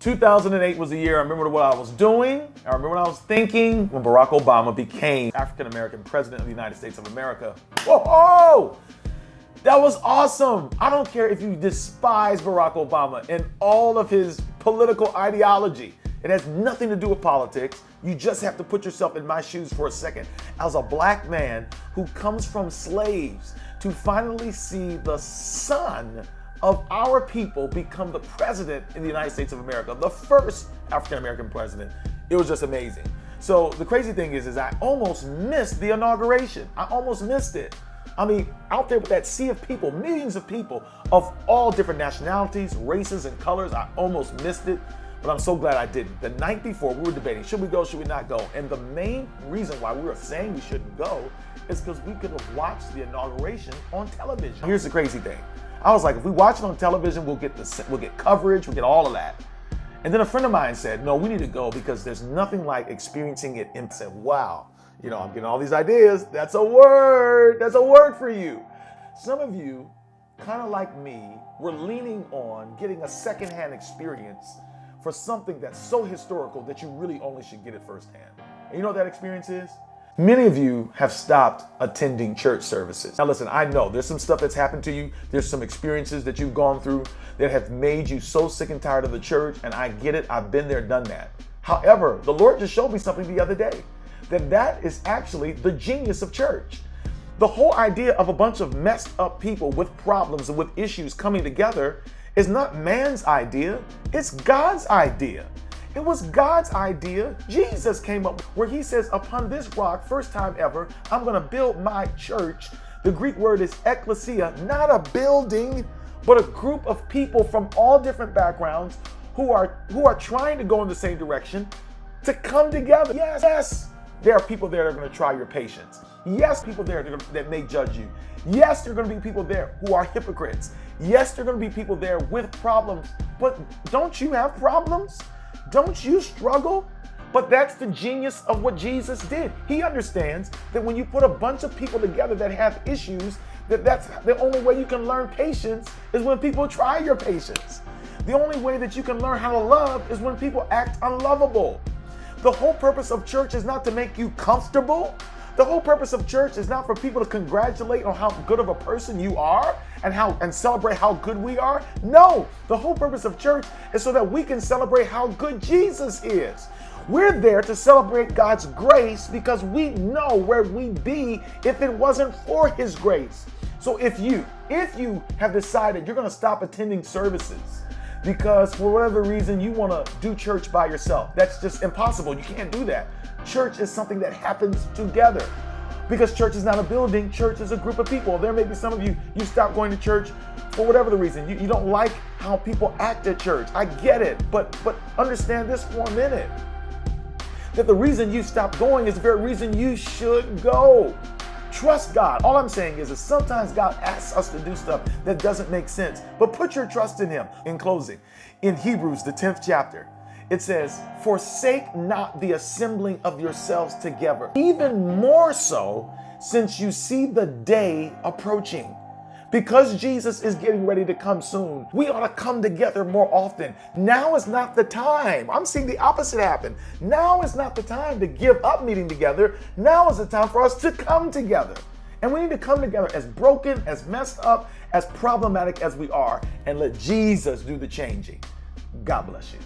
2008 was the year. I remember what I was doing. I remember what I was thinking when Barack Obama became African-American president of the United States of America. Whoa! That was awesome. I don't care if you despise Barack Obama and all of his political ideology. It has nothing to do with politics. You just have to put yourself in my shoes for a second. As a black man who comes from slaves to finally see the son of our people become the president in the United States of America, the first African-American president, it was just amazing. So the crazy thing is I almost missed the inauguration. I almost missed it. I mean, out there with that sea of people, millions of people of all different nationalities, races, and colors, I almost missed it, but I'm so glad I didn't. The night before, we were debating, should we go, should we not go? And the main reason why we were saying we shouldn't go is because we could have watched the inauguration on television. Here's the crazy thing. I was like, if we watch it on television, we'll get coverage, we'll get all of that. And then a friend of mine said, no, we need to go because there's nothing like experiencing it. And I said, wow, you know, I'm getting all these ideas. That's a word for you. Some of you, kind of like me, were leaning on getting a secondhand experience for something that's so historical that you really only should get it firsthand. And you know what that experience is? Many of you have stopped attending church services. Now listen, I know there's some stuff that's happened to you. There's some experiences that you've gone through that have made you so sick and tired of the church, and I get it. I've been there, done that. However, the Lord just showed me something the other day, that is actually the genius of church. The whole idea of a bunch of messed up people with problems and with issues coming together is not man's idea, it's God's idea. It was God's idea. Jesus came up where he says, upon this rock, first time ever, I'm going to build my church. The Greek word is ekklesia, not a building, but a group of people from all different backgrounds who are trying to go in the same direction to come together. Yes, there are people there that are going to try your patience. Yes, people there that may judge you. Yes, there are going to be people there who are hypocrites. Yes, there are going to be people there with problems. But don't you have problems? Don't you struggle? But that's the genius of what Jesus did. He understands that when you put a bunch of people together that have issues, that's the only way you can learn patience is when people try your patience. The only way that you can learn how to love is when people act unlovable. The whole purpose of church is not to make you comfortable. The whole purpose of church is not for people to congratulate on how good of a person you are and celebrate how good we are. No, the whole purpose of church is so that we can celebrate how good Jesus is. We're there to celebrate God's grace because we know where we'd be if it wasn't for his grace. So if you have decided you're going to stop attending services because for whatever reason you want to do church by yourself, that's just impossible. You can't do that. Church is something that happens together. Because church is not a building, church is a group of people. There may be some of you stopped going to church for whatever the reason. You don't like how people act at church. I get it, but understand this for a minute. That the reason you stopped going is the very reason you should go. Trust God. All I'm saying is that sometimes God asks us to do stuff that doesn't make sense, but put your trust in him. In closing, in Hebrews, the 10th chapter, it says, forsake not the assembling of yourselves together, even more so since you see the day approaching. Because Jesus is getting ready to come soon, we ought to come together more often. Now is not the time. I'm seeing the opposite happen. Now is not the time to give up meeting together. Now is the time for us to come together. And we need to come together as broken, as messed up, as problematic as we are, and let Jesus do the changing. God bless you.